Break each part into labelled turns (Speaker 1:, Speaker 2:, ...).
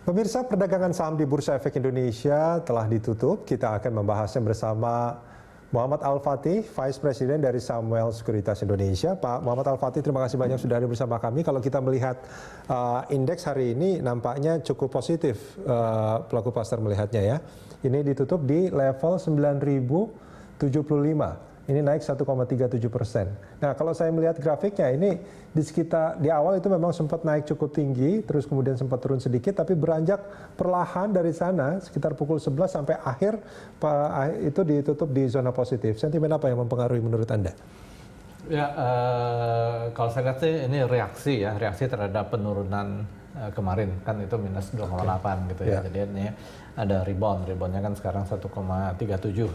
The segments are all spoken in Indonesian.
Speaker 1: Pemirsa, perdagangan saham di Bursa Efek Indonesia telah ditutup. Kita akan membahasnya bersama Muhammad Al-Fatih, Vice President dari Samuel Sekuritas Indonesia. Pak Muhammad Al-Fatih, terima kasih banyak sudah hadir bersama kami. Kalau kita melihat indeks hari ini nampaknya cukup positif, pelaku pasar melihatnya ya. Ini ditutup di level 9.075. Ini naik 1,37%. Nah, kalau saya melihat grafiknya ini di awal itu memang sempat naik cukup tinggi, terus kemudian sempat turun sedikit, tapi beranjak perlahan dari sana sekitar pukul 11 sampai akhir itu ditutup di zona positif. Sentimen apa yang mempengaruhi menurut Anda?
Speaker 2: Ya, kalau saya lihat sih ini reaksi terhadap penurunan kemarin kan itu minus 2,8 gitu ya. Jadi ini ada reboundnya kan sekarang 1,37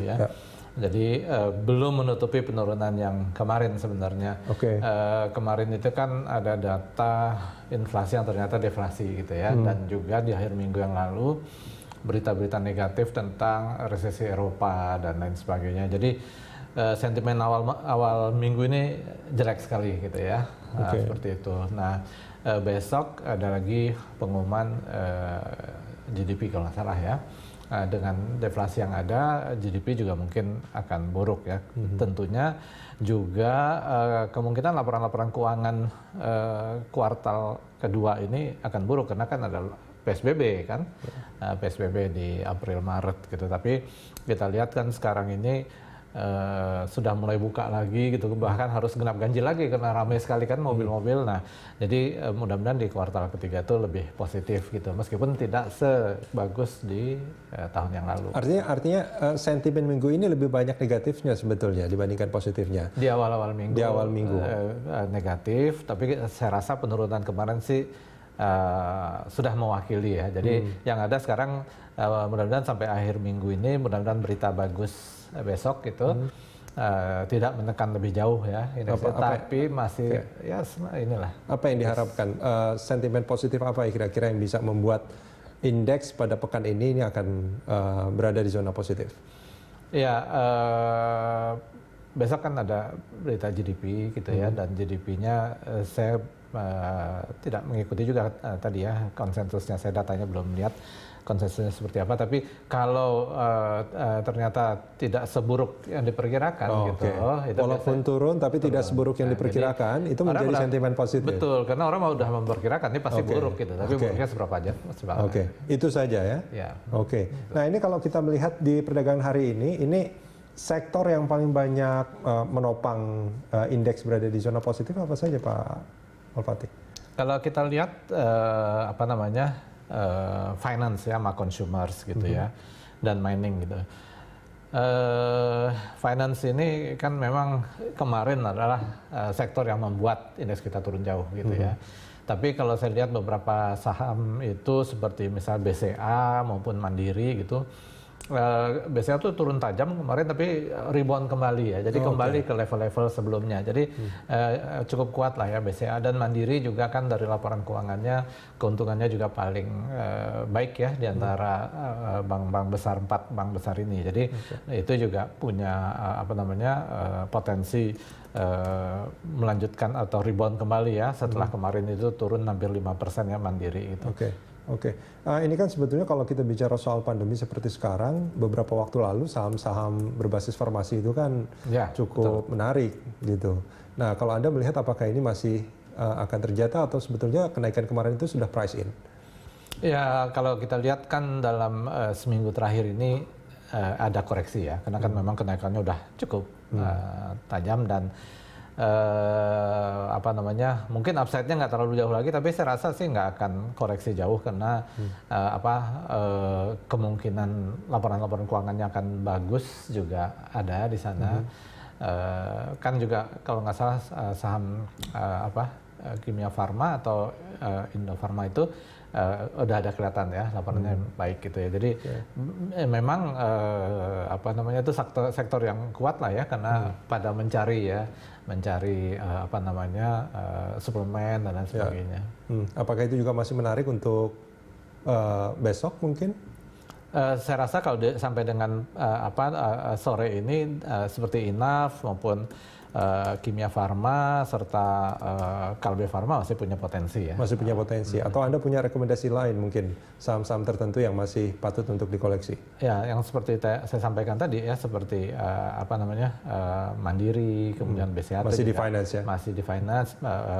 Speaker 2: ya. Jadi belum menutupi penurunan yang kemarin sebenarnya. Kemarin itu kan ada data inflasi yang ternyata deflasi gitu ya, dan juga di akhir minggu yang lalu berita-berita negatif tentang resesi Eropa dan lain sebagainya. Jadi sentimen awal minggu ini jelek sekali gitu ya, seperti itu. Nah, besok ada lagi pengumuman GDP kalau nggak salah ya. Dengan deflasi yang ada, GDP juga mungkin akan buruk ya. Tentunya juga kemungkinan laporan-laporan keuangan kuartal kedua ini akan buruk karena kan ada PSBB kan, PSBB di April Maret gitu. Tapi kita lihat kan sekarang ini sudah mulai buka lagi gitu, bahkan harus genap ganjil lagi karena ramai sekali kan mobil-mobil. Nah, jadi mudah-mudahan di kuartal ketiga itu lebih positif gitu, meskipun tidak sebagus di tahun yang lalu.
Speaker 1: Artinya sentimen minggu ini lebih banyak negatifnya sebetulnya dibandingkan positifnya.
Speaker 2: Di awal-awal minggu.
Speaker 1: Di awal minggu
Speaker 2: negatif, tapi saya rasa penurunan kemarin sih sudah mewakili ya. Jadi yang ada sekarang mudah-mudahan sampai akhir minggu ini mudah-mudahan berita bagus besok gitu, tidak menekan lebih jauh ya, tapi masih ya inilah.
Speaker 1: Apa yang diharapkan, sentimen positif apa kira-kira yang bisa membuat indeks pada pekan ini akan berada di zona positif?
Speaker 2: Ya, besok kan ada berita GDP gitu ya, dan GDP-nya saya tidak mengikuti juga tadi ya konsensusnya, saya datanya belum lihat konsensusnya seperti apa, tapi kalau ternyata tidak seburuk yang diperkirakan gitu,
Speaker 1: itu walaupun turun tapi tidak seburuk yang diperkirakan, itu menjadi sentimen positif.
Speaker 2: Betul, karena orang udah memperkirakan ini pasti buruk gitu, tapi buruknya seberapa aja.
Speaker 1: Itu saja ya. Nah, ini kalau kita melihat di perdagangan hari ini sektor yang paling banyak menopang indeks berada di zona positif apa saja, Pak Al-Fatih? Kalau
Speaker 2: kita lihat finance ya, sama consumers gitu ya, dan mining gitu. Finance ini kan memang kemarin adalah sektor yang membuat indeks kita turun jauh gitu ya. Tapi kalau saya lihat beberapa saham itu seperti misal BCA maupun Mandiri gitu, BCA tuh turun tajam kemarin tapi rebound kembali ya, jadi kembali ke level-level sebelumnya. Jadi cukup kuat lah ya BCA, dan Mandiri juga kan dari laporan keuangannya keuntungannya juga paling baik ya di antara bank-bank besar, 4 bank besar ini. Jadi itu juga punya potensi melanjutkan atau rebound kembali ya setelah kemarin itu turun hampir 5% ya Mandiri itu.
Speaker 1: Ini kan sebetulnya kalau kita bicara soal pandemi seperti sekarang, beberapa waktu lalu saham-saham berbasis farmasi itu kan cukup menarik gitu. Nah, kalau Anda melihat apakah ini masih akan terjadi atau sebetulnya kenaikan kemarin itu sudah price in?
Speaker 2: Ya, kalau kita lihat kan dalam seminggu terakhir ini ada koreksi ya, karena kan memang kenaikannya udah cukup tajam, dan mungkin upside-nya nggak terlalu jauh lagi, tapi saya rasa sih nggak akan koreksi jauh karena kemungkinan laporan-laporan keuangannya akan bagus juga ada di sana. Kan juga kalau nggak salah saham Kimia Farma atau Indofarma itu udah ada kelihatan ya laporannya baik gitu ya. Jadi memang itu sektor yang kuat lah ya, karena pada mencari suplemen dan lain sebagainya.
Speaker 1: Apakah itu juga masih menarik untuk besok mungkin?
Speaker 2: Saya rasa kalau sampai dengan sore ini seperti Inaf maupun Kimia Farma serta Kalbe Farma masih punya potensi ya.
Speaker 1: Masih punya potensi. Atau Anda punya rekomendasi lain mungkin saham-saham tertentu yang masih patut untuk dikoleksi?
Speaker 2: Ya, yang seperti saya sampaikan tadi ya, seperti Mandiri, kemudian BCA
Speaker 1: Masih di
Speaker 2: juga
Speaker 1: finance ya?
Speaker 2: masih di finance.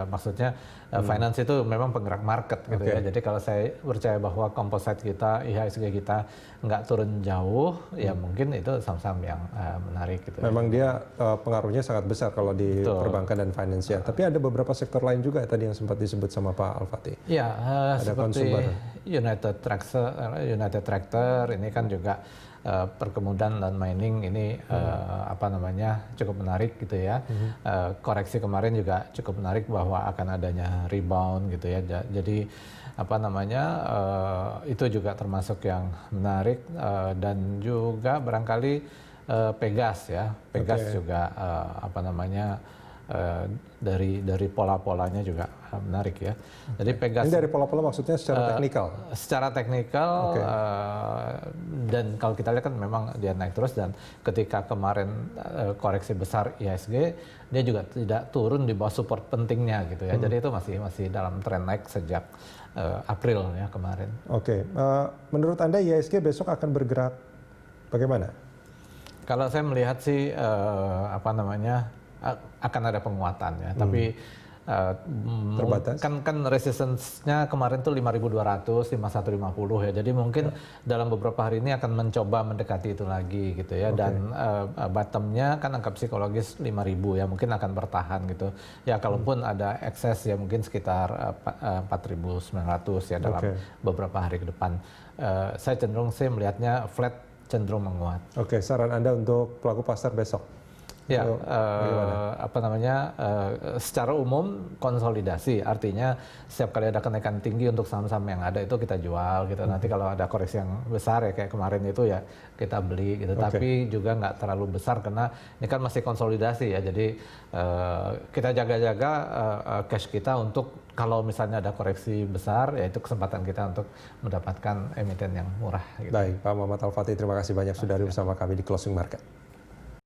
Speaker 2: Maksudnya finance itu memang penggerak market gitu ya. Jadi kalau saya percaya bahwa composite kita, IHSG kita nggak turun jauh, ya mungkin itu saham-saham yang menarik gitu.
Speaker 1: Memang dia pengaruhnya sangat besar kalau di perbankan dan finance ya. Tapi ada beberapa sektor lain juga tadi yang sempat disebut sama Pak Al-Fatih.
Speaker 2: Ya, seperti
Speaker 1: consumer.
Speaker 2: United Tractor ini kan juga perkebunan dan mining ini cukup menarik gitu ya. Koreksi kemarin juga cukup menarik bahwa akan adanya rebound gitu ya. Jadi itu juga termasuk yang menarik dan juga barangkali Pegas ya. Pegas juga dari pola-polanya juga menarik ya. Jadi Pegas
Speaker 1: ini dari pola-pola maksudnya secara teknikal.
Speaker 2: Secara teknikal dan kalau kita lihat kan memang dia naik terus, dan ketika kemarin koreksi besar IHSG dia juga tidak turun di bawah support pentingnya gitu ya. Jadi itu masih dalam tren naik sejak April ya kemarin.
Speaker 1: Menurut Anda IHSG besok akan bergerak bagaimana?
Speaker 2: Kalau saya melihat sih akan ada penguatan ya, tapi
Speaker 1: terbatas.
Speaker 2: Kan resistance-nya kemarin tuh 5.200, 5150 ya. Jadi mungkin dalam beberapa hari ini akan mencoba mendekati itu lagi gitu ya. Dan bottom-nya kan angka psikologis 5.000 ya, mungkin akan bertahan gitu. Ya kalaupun ada ekses ya mungkin sekitar 4.900 ya dalam beberapa hari ke depan. Saya cenderung sih melihatnya flat, cenderung menguat.
Speaker 1: Saran Anda untuk pelaku pasar besok?
Speaker 2: Ya, secara umum konsolidasi, artinya setiap kali ada kenaikan tinggi untuk saham-saham yang ada itu kita jual gitu. Nanti kalau ada koreksi yang besar ya kayak kemarin itu ya kita beli gitu. Tapi juga nggak terlalu besar karena ini kan masih konsolidasi ya. Jadi kita jaga-jaga cash kita untuk kalau misalnya ada koreksi besar, ya itu kesempatan kita untuk mendapatkan emiten yang murah. Gitu.
Speaker 1: Baik, Pak Muhammad Al-Fatih, terima kasih banyak sudah bersama kami di Closing Market.